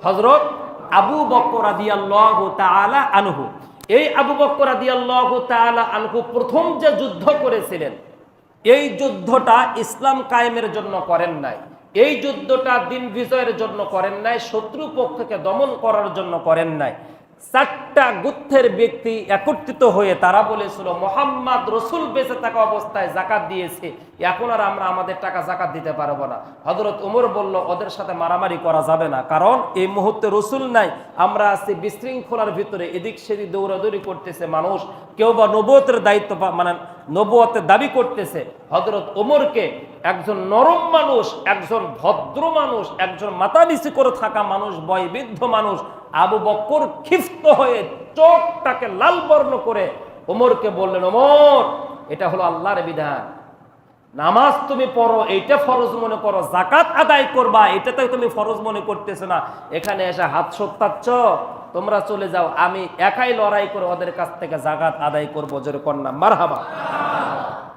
হযরত আবু বকর রাদিয়াল্লাহু তাআলা আনহু, এই আবু বকর রাদিয়াল্লাহু তাআলা আনহু প্রথম যে যুদ্ধ করেছিলেন, এই যুদ্ধটা ইসলাম কায়েমের জন্য করেন নাই। এই যুদ্ধটা দিন বিজয়ের জন্য করেন নাই, শত্রু পক্ষকে দমন করার জন্য করেন নাই। চারটা গুত্রের ব্যক্তি একত্রিত হয়ে তারা বলেছিল, মুহাম্মদ রাসূল বেঁচে থাকা অবস্থায় জাকাত দিয়েছে, এখন আর আমরা আমাদের টাকা জাকাত দিতে পারবো না। হযরত ওমর বলল, ওদের সাথে মারামারি করা যাবে না, কারণ এই মুহূর্তে রাসূল নাই, আমরা আছি বিশৃঙ্খলার ভিতরে, এদিক সেদিক দৌড়াদৌড়ি করতেছে মানুষ, কেউ বা নবুয়তের দায়িত্ব মানে নবুয়তের দাবি করতেছে। হযরত ওমরকে, একজন নরম মানুষ, একজন ভদ্র মানুষ, একজন মাথা নিচু করে থাকা মানুষ, বয়বৃদ্ধ মানুষ, আবু বকর ক্ষিপ্ত হয়ে চোখটাকে লাল বর্ণ করে ওমরকে বললেন, ওমর, এটা হলো আল্লাহর বিধান, নামাজ তুমি পড়ো এইটা ফরজ মনে করো, জাকাত আদায় করবা এটাতে তুমি ফরজ মনে করতেছ না, এখানে এসে হাত সত্যাচ্ছ, তোমরা চলে যাও, আমি একাই লড়াই করে ওদের কাছ থেকে জাকাত আদায় করবো। জোরে কন্যা মারহাবা।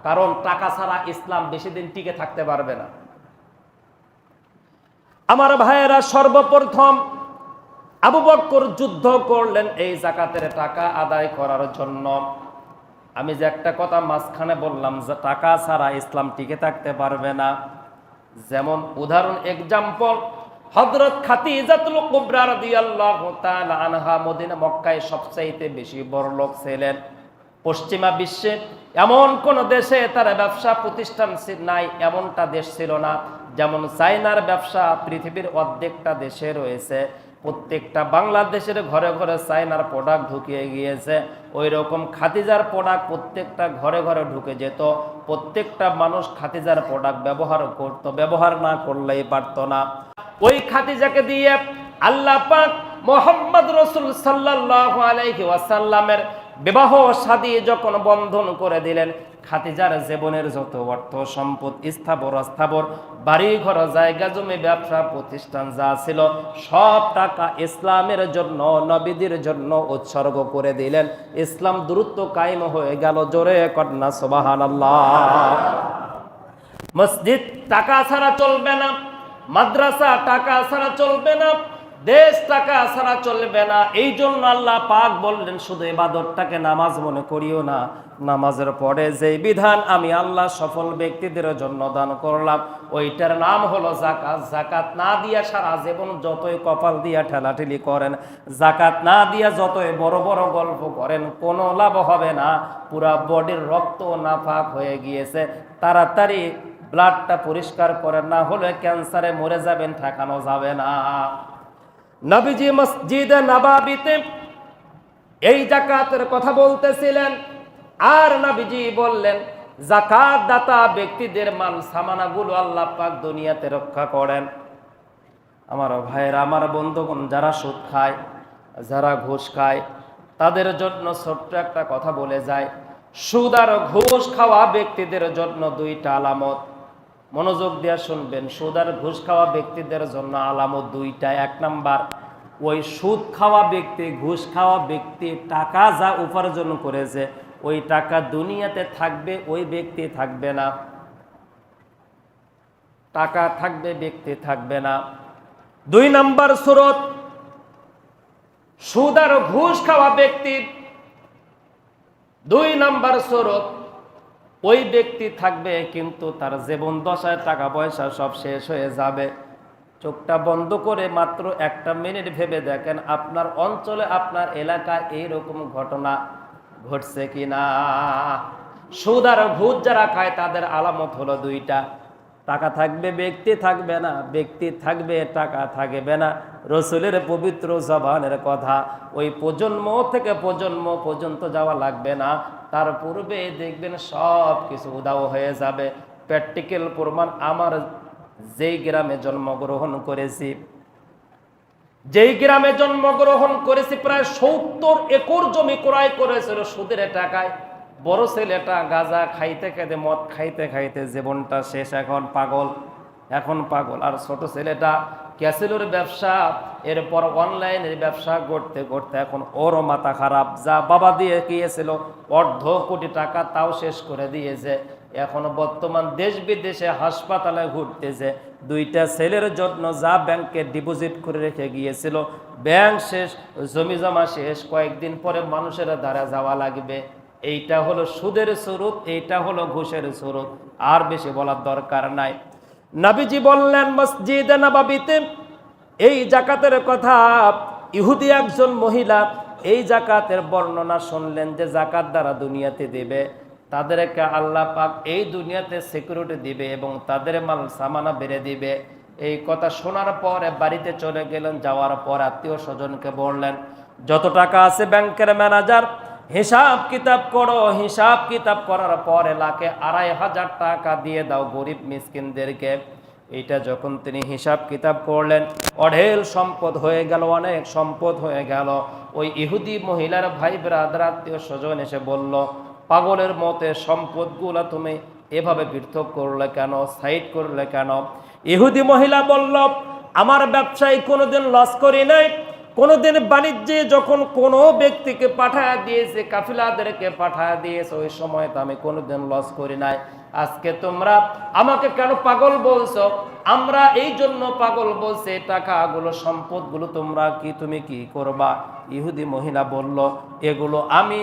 কারণ টাকা ছাড়া ইসলাম বেশি দিন টিকে থাকতে পারবে না। আমার ভাইয়েরা, সর্বপ্রথম আবু বকর যুদ্ধ করলেন এই জাকাতের টাকা আদায় করার জন্য। আমি যে একটা কথা মাঝখানে বললাম যে টাকা ছাড়া ইসলাম টিকে থাকতে পারবে না, যেমন উদাহরণ এক্সাম্পল, হযরত খাদিজাতুল কুবরা রাদিয়াল্লাহু তাআলা আনহা মদিনা মক্কায় সবচাইতে বেশি বড়লোক ছিলেন। পশ্চিমা বিশ্বে এমন কোন দেশে তার ব্যবসা প্রতিষ্ঠান নাই, এমনটা দেশ ছিল না। যেমন চায়নার ব্যবসা পৃথিবীর অর্ধেকটা দেশে রয়েছে, প্রত্যেকটা বাংলাদেশের ঘরে ঘরে চায়নার প্রোডাক্ট ঢুকিয়ে গিয়েছে, ওই রকম খাদিজার প্রোডাক্ট প্রত্যেকটা ঘরে ঘরে ঢুকে যেত, প্রত্যেকটা মানুষ খাদিজার প্রোডাক্ট ব্যবহার করত, ব্যবহার না করলেই পারত না। ওই খাদিজাকে দিয়ে আল্লাহ পাক মুহাম্মদ রাসূল সাল্লাল্লাহু আলাইহি ওয়াসাল্লামের বিবাহ শাদী যখন বন্ধন করে দিলেন, খাদিজার জীবনের যত অর্থ সম্পদ, স্থাবর অস্থাবর, বাড়ি ঘর, জায়গা জমি, ব্যবসা প্রতিষ্ঠান যা ছিল, সব টাকা ইসলামের জন্য, নবীদের জন্য উৎসর্গ করে দিলেন। ইসলাম দ্রুত কায়েম হয়ে গেল। জোরে কন্যা সুবহানাল্লাহ। মসজিদ টাকা ছাড়া চলবে না, মাদ্রাসা টাকা ছাড়া চলবে না, দেশ টাকা ছাড়া চলবে না। এই জন্য আল্লাহ পাক বললেন, শুধু ইবাদতটাকে নামাজ মনে করিও না, নামাজের পরে যে বিধান আমি আল্লাহ সফল ব্যক্তিদের জন্য দান করলাম, ওইটার নাম হলো জাকাত। জাকাত না দিয়া সারা জীবন যতই কপাল দিয়া ঠেলাঠেলি করেন, জাকাত না দিয়া যতই বড় বড় গল্প করেন, কোনো লাভ হবে না। পুরা বডির রক্ত নাফাক হয়ে গিয়েছে, তাড়াতাড়ি ব্লাডটা পরিষ্কার করেন, না হলে ক্যান্সারে মরে যাবেন, ঠেকানো যাবে না। নবীজি মসজিদে নববীতে এই যাকাতের কথা বলতেছিলেন, আর নবীজি বললেন, যাকাত দাতা ব্যক্তিদের মান সামানাগুলো আল্লাহ পাক দুনিয়াতে রক্ষা করেন। আমার ভাইয়েরা, আমার বন্ধুগণ, যারা সুদ খায়, যারা ঘুষ খায়, তাদের জন্য ছোট্ট একটা কথা বলে যায়, সুদ আর ঘুষ খাওয়া ব্যক্তিদের জন্য দুইটা আলামত। মনোযোগ দিয়ে শুনবেন, সুদ আর ঘুষ খাওয়া ব্যক্তিদের জন্য আলামত দুইটা। এক নাম্বার, ওই সুদ খাওয়া ব্যক্তি, ঘুষ খাওয়া ব্যক্তি টাকা যা উপার্জন করেছে, ওই টাকা দুনিয়াতে থাকবে, ওই ব্যক্তি থাকবে না। টাকা থাকবে, ব্যক্তি থাকবে না। দুই নাম্বার সুরত, সুদ আর ঘুষ খাওয়া ব্যক্তির দুই নাম্বার সুরত, ওই ব্যক্তি থাকবে কিন্তু তার জীবন দশায় টাকা পয়সা সব শেষ হয়ে যাবে। চোখটা বন্ধ করে মাত্র একটা মিনিট ভেবে দেখেন, আপনার অঞ্চলে, আপনার এলাকায় এইরকম ঘটনা ঘটছে কিনা। সুদ আর ঘুষ যারা খায় তাদের আলামত হলো দুইটা, টাকা থাকবে, ব্যক্তি থাকবে না, ব্যক্তি থাকবে, টাকা থাকবে না। রসুলের পবিত্র জবানের কথা, ওই প্রজন্ম থেকে প্রজন্ম পর্যন্ত যাওয়া লাগবে না, তার পূর্বে দেখবেন সব কিছু উধাও হয়ে যাবে। প্র্যাকটিক্যাল প্রমাণ, আমার যেই গ্রামে জন্মগ্রহণ করেছি, প্রায় 70 একর জমি ক্রয় করেছিল সুদের টাকায়। বড় ছেলেটা গাঁজা খাইতে খাইতে, মদ খাইতে খাইতে জীবনটা শেষ, এখন পাগল। আর ছোট ছেলেটা ক্যাসিনোর ব্যবসা, এরপর অনলাইনের ব্যবসা করতে করতে এখন ওরও মাথা খারাপ। যা বাবা দিয়ে গিয়েছিল 1.5 কোটি টাকা, তাও শেষ করে দিয়েছে। এখনো বর্তমান দেশ বিদেশে হাসপাতালে ঘুরতেছে। 2টা ছেলের জন্য যা ব্যাংকে ডিপোজিট করে রেখে গিয়েছিল, ব্যাংক শেষ, জমি জমা শেষ, কয়েকদিন পরে মানুষের দ্বারা যাওয়া লাগবে। এইটা হলো সুদের স্বরূপ, এইটা হলো ঘুষের স্বরূপ, আর বেশি বলার দরকার নাই। নবীজি বললেন মসজিদে নববীতে এই জাকাতের কথা। ইহুদি একজন মহিলা এই জাকাতের বর্ণনা শুনলেন যে জাকাত দ্বারা দুনিয়াতে দেবে, তাদেরকে আল্লাহ পাক এই দুনিয়াতে সিকিউরিটি দিবে এবং তাদের মাল সামানা বেড়ে দিবে। এই কথা শোনার পরে বাড়িতে চলে গেলেন। যাওয়ার পর আত্মীয় স্বজনকে বললেন, যত টাকা আছে ব্যাংকের ম্যানেজার হিসাব কিতাব করো। হিসাব কিতাব করার পরে লাখে 2,500 টাকা দিয়ে দাও গরিব মিসকিনদেরকে। এইটা যখন তিনি হিসাব কিতাব করলেন, অঢেল সম্পদ হয়ে গেল, অনেক সম্পদ হয়ে গেল। ওই ইহুদি মহিলার ভাই ব্রাদার আত্মীয় স্বজন এসে বলল, পাগলের মতে সম্পদগুলা তুমি এভাবে পৃথক করলে কেন, সাইড করলে কেন? ইহুদি মহিলা বলল, আমার ব্যবসায় কোনোদিন লস করি নাই, কোনোদিন বাণিজ্যে যখন কোনো ব্যক্তিকে পাঠায় দিয়েছে, কাফিলাদেরকে পাঠায় দিয়েছে, ওই সময় তো আমি কোনোদিন লস করি নাই। আজকে তোমরা আমাকে কেন পাগল বলছো? আমরা এই জন্য পাগল বলছে, টাকাগুলো সম্পদগুলো তুমি কি করবা? ইহুদি মহিলা বলল, এগুলো আমি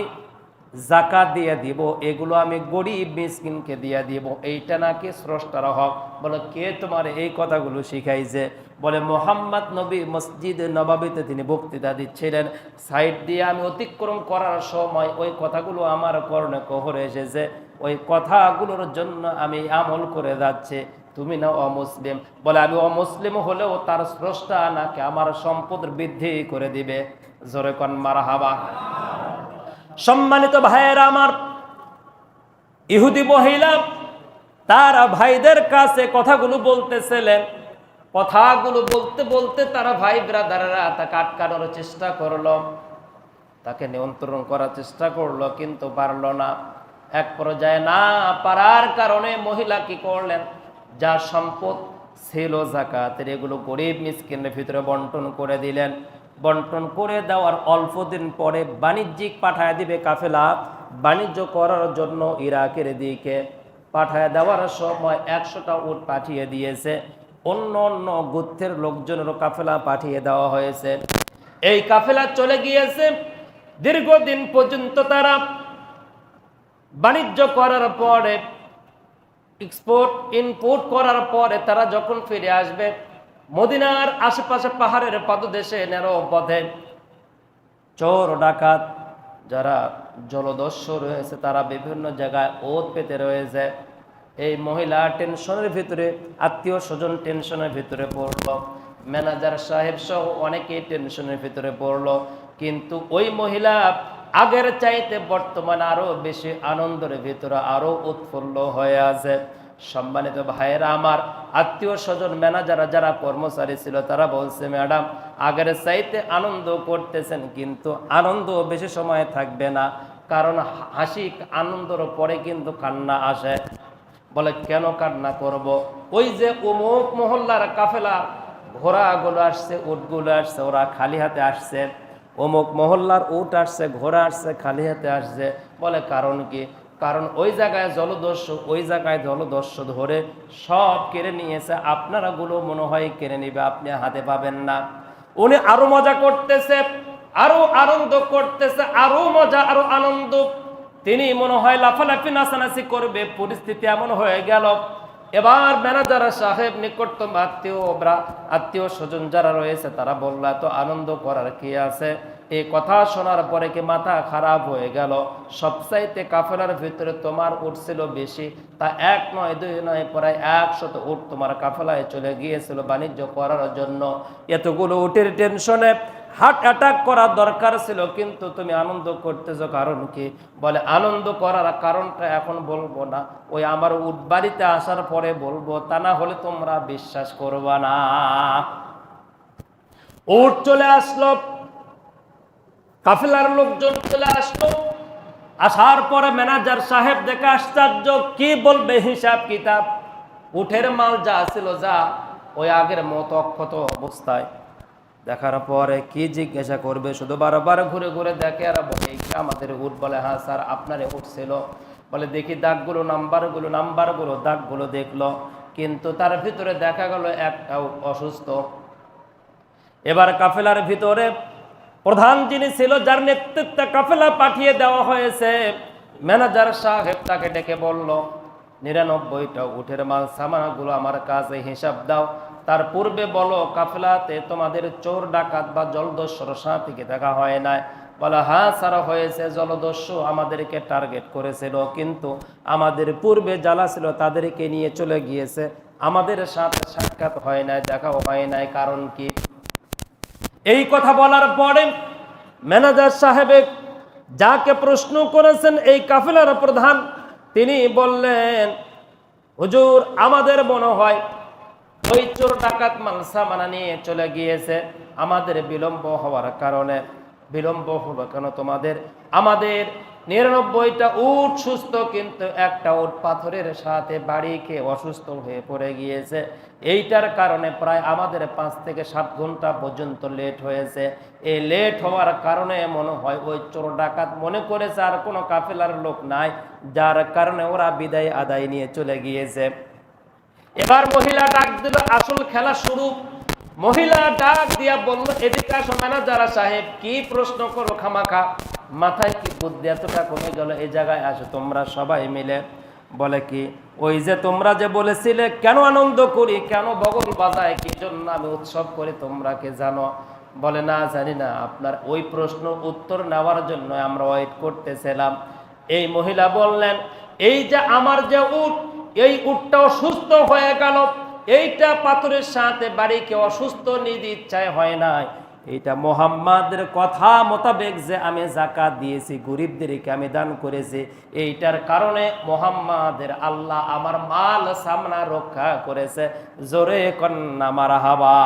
জাকাত দিয়ে দিব, এগুলো আমি গরিব মিসকিনকে দিয়ে দিব। এইটা নাকি স্রষ্টার হক। বলে, কে তোমার এই কথাগুলো শিখাইছে? বলে, মোহাম্মদ নবী মসজিদে নববীতে তিনি বক্তৃতা দিচ্ছিলেন, সাইড দিয়ে আমি অতিক্রম করার সময় ওই কথাগুলো আমার কর্ণে কহরে এসেছে, ওই কথাগুলোর জন্য আমি আমল করে যাচ্ছি। তুমি না অমুসলিম? বলে, আমি অমুসলিম হলেও তার স্রষ্টা নাকি আমার সম্পদ বৃদ্ধি করে দিবে। জোরে কোন মারহাবা। সম্মানিত ভাইয়েরা আমার, ইহুদি মহিলা তার ভাইদের কাছে কথাগুলো বলতেছিলেন। কথাগুলো বলতে বলতে তারা ভাই ব্রাদাররা তাকে আটকানোর চেষ্টা করলো, তাকে নিয়ন্ত্রণ করার চেষ্টা করলো, কিন্তু পারল না। এক পর্যায়ে না পারার কারণে মহিলা কি করলেন, যা সম্পদ ছিল জাকাতের, এগুলো গরিব মিসকিনের ভিতরে বন্টন করে দিলেন। বন্টন করে দেওয়ার অল্প দিন পরে বাণিজ্যিক পাঠায় দিবে কাফেলা, বাণিজ্য করার জন্য ইরাকের দিকে পাঠায় দেওয়ার সময় 100টা উট পাঠিয়ে দিয়েছে। অন্য অন্য গোত্রের লোকজনেরও কাফেলা পাঠিয়ে দেওয়া হয়েছে। এই কাফেলা চলে গিয়েছে। দীর্ঘদিন পর্যন্ত তারা বাণিজ্য করার পরে, এক্সপোর্ট ইনপুট করার পরে তারা যখন ফিরে আসবে, মদিনার আশেপাশে পাহাড়ের পাদদেশে নেরো পথে চোর ডাকাত যারা জলদস্যু রয়েছে তারা বিভিন্ন জায়গায় ওত পেতে রয়েছে। এই মহিলা টেনশনের ভিতরে, আত্মীয় স্বজন টেনশনের ভিতরে পড়লো, ম্যানেজার সাহেব সহ অনেকেই টেনশনের ভিতরে পড়লো। কিন্তু ওই মহিলা আগের চাইতে বর্তমানে আরো বেশি আনন্দের ভিতরে আরো উৎফুল্ল হয়ে আছে। সম্মানিত ভাইয়েরা আমার, আত্মীয় স্বজন ম্যানেজার যারা কর্মচারী ছিল তারা বলছে, ম্যাডাম আগের চাইতে আনন্দ করতেছেন, কিন্তু আনন্দ বেশি সময় থাকবে না, কারণ হাসি আনন্দের পরে কিন্তু কান্না আসে। বলে, কেন কান্না করব? ওই যে অমুক মহল্লার কাফেলা ঘোড়াগুলো আসছে, উটগুলো আসছে, ওরা খালি হাতে আসছে। অমুক মহল্লার উট আসছে, ঘোড়া আসছে, খালি হাতে আসছে। বলে, কারণ কি? কারণ ওই জায়গায় জলদস্যু, ওই জায়গায় জলদস্যু ধরে সব কেড়ে নিয়েছে, আপনারা গুলো মনে হয় কেড়ে নিবে, আপনি হাতে পাবেন না। উনি আরো মজা করতেছে, আরো আনন্দ করতেছে, আরো মজা, আরো আনন্দ। তিনি মনে হয় লাফালাফি নাচানাচি করবে। পরিস্থিতি এমন হয়ে গেল, এবার ম্যানেজার সাহেব নিকটতম আত্মীয় স্বজন যারা রয়েছে তারা বলল, তো আনন্দ করার কি আছে? এই কথা শোনার পরে কি মাথা খারাপ হয়ে গেল? সবচাইতে কাফেলার ভিতরে তোমার উট ছিল বেশি, তা 1 নয় 2 নয়, প্রায় 100 উট তোমার কাফেলায় চলে গিয়েছিল বাণিজ্য করার জন্য। এতগুলো উটের টেনশনে হার্ট অ্যাটাক করার দরকার ছিল, কিন্তু তুমি আনন্দ করতেছো কারণ কি? বলে, আনন্দ করার কারণটা এখন বলবো না, ওই আমার উট বাড়িতে আসার পরে বলবো, তা না হলে তোমরা বিশ্বাস করবা না। উট চলে আসলো, কাফেলার লোকজন চলে আসলো। আসার পরে ম্যানেজার সাহেব দেখে আশ্চর্য, কি বলবে হিসাব কিতাব? উঠের মাল যা ছিল যা ওই আগের মতো অক্ষত অবস্থায়। দেখার পরে কি জিজ্ঞাসা করবে, শুধু বারবার ঘুরে ঘুরে দেখে আর বলে, আমাদের উট? বলে, হ্যাঁ স্যার, আপনার উট ছিল। বলে দেখি দাগগুলো, নাম্বারগুলো দাগগুলো দেখলো, কিন্তু তার ভিতরে দেখা গেল একটাও অসুস্থ। এবার কাফেলার ভিতরে প্রধান যিনি ছিল, যার নেতৃত্বে কাফেলা পাঠিয়ে দেওয়া হয়েছে, ম্যানেজার সাহেব তাকে ডেকে বলল, 99টা উটের মাল সামানাগুলো আমার কাছে হিসাব দাও, তার পূর্বে বলো কাফেলাতে তোমাদের চোর ডাকাত বা জলদস্যুর সাথে দেখা হয় নাই? বলে হ্যাঁ সারা হয়েছে, জলদস্যু আমাদেরকে টার্গেট করেছিল, কিন্তু আমাদের পূর্বে যারা ছিল তাদেরকে নিয়ে চলে গিয়েছে, আমাদের সাথে সাক্ষাৎ হয় নাই, দেখাও হয় নাই, কারণ কি? এই কথা বলার পরে ম্যানেজার সাহেব যাকে প্রশ্ন করেছেন, এই কাফেলার প্রধান, তিনি বললেন, হুজুর আমাদের মনে হয় ওই চোর ডাকাত মাল সামানা নিয়ে চলে গিয়েছে, আমাদের বিলম্ব হওয়ার কারণে। বিলম্ব হলো কেন তোমাদের? আমাদের 99টা উট সুস্থ, কিন্তু একটা উট পাথরের সাথে বাড়ি খেয়ে অসুস্থ হয়ে পড়ে গিয়েছে, এইটার কারণে প্রায় আমাদের 5 থেকে 7 ঘন্টা পর্যন্ত লেট হয়েছে। এই লেট হওয়ার কারণে মনে হয় ওই চোর ডাকাত মনে করেছে আর কোনো কাফেলার লোক নাই, যার কারণে ওরা বিদায় আদায় নিয়ে চলে গিয়েছে। এবার মহিলা ডাক দিল, আসল খেলা শুরু। মহিলা ডাক দিয়া বলল, এদিকে আসো ম্যানেজার সাহেব, কি প্রশ্ন করো খামাখা, মাথায় কি বুদ্ধি এতটা কমে গেল? এই জায়গায় আসো তোমরা সবাই মিলে। বলে কি, ওই যে তোমরা যে বলেছিলে কেন আনন্দ করি, কেন বগল বাজায়, কি জন্য আমি উৎসব করি, তোমরা কে জানো? বলে না জানি না, আপনার ওই প্রশ্ন উত্তর নেওয়ার জন্য আমরা ওয়েট করতেছিলাম। এই মহিলা বললেন, এই যে আমার যে উট, এই উটটা অসুস্থ হয়ে গেল, এইটা পাথরের সাথে বাড়িকে অসুস্থ নিজ ইচ্ছায় হয় নাই, এইটা মুহাম্মাদের কথা মোতাবেক যে আমি যাকাত দিয়েছি, গরিবদেরকে আমি দান করেছি, এইটার কারণে মুহাম্মাদের আল্লাহ আমার মাল সামনা রক্ষা করেছে। জোরে কন্না মারহাবা।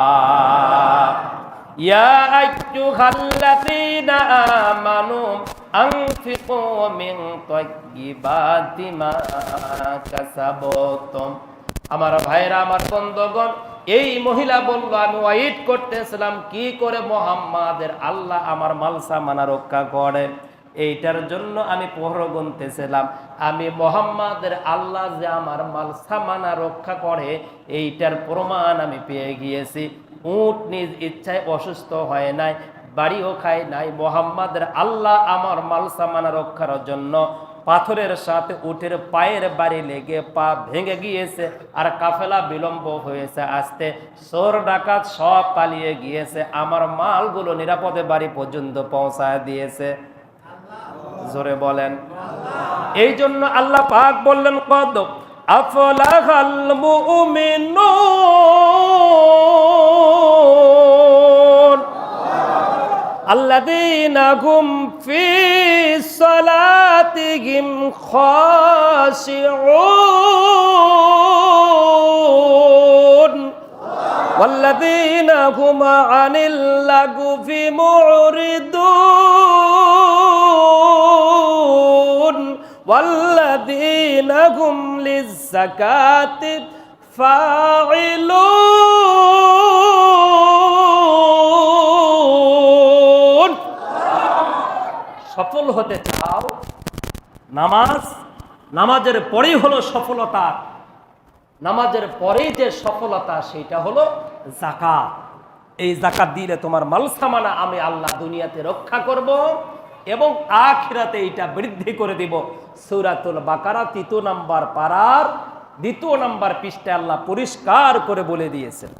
ইয়া আইয়ুহাল্লাযীনা আমানু আনফিকু মিন তাইয়্যিবাতি মা কাসাবতুম। আমার ভাইরা, আমার বন্ধুগণ, এই মহিলা বলল, আমি ওয়েট করতেছিলাম কি করে মুহাম্মাদের আল্লাহ আমার মাল সামানা রক্ষা করে, এইটার জন্য আমি প্রহর গুনতেছিলাম। আমি মুহাম্মাদের আল্লাহ যে আমার মাল সামানা রক্ষা করে, এইটার প্রমাণ আমি পেয়ে গিয়েছি। উট নিজ ইচ্ছায় অসুস্থ হয় নাই, বাড়িও খায় নাই, মুহাম্মাদের আল্লাহ আমার মাল সামানা রক্ষার জন্য পাথরের সাথে উটের পায়ের বাড়ি লেগে পা ভেঙে গিয়েছে, আর কাফেলা বিলম্ব হয়েছে আসতে, চোর ডাকাত সব পালিয়ে গিয়েছে, আমার মালগুলো নিরাপদে বাড়ি পর্যন্ত পৌঁছায় দিয়েছে। জোরে বলেন। এই জন্য আল্লাহ পাক বললেন, কদ আফলাহাল মুমিনুন আল্লাযীনা হুম ফী সালাতিহিম খাশিউন ওয়াল্লাযীনা হুম আনিল লাগবি মুরিদুন ওয়াল্লাযীনা হুম লিয-যাকাতি ফাইলুন। সফল হতে চাও, নামাজের পরেই হলো সফলতা। নামাজের পরেই যে সফলতা, সেটা হলো যাকাত। এই যাকাত দিলে তোমার মাল সামানা আমি আল্লাহ দুনিয়াতে রক্ষা করব এবং আখিরাতে এটা বৃদ্ধি করে দিব। সূরাতুল বাকারা 3 নম্বর পারার 2 নম্বর পৃষ্ঠায় আল্লাহ পরিষ্কার করে বলে দিয়েছেন।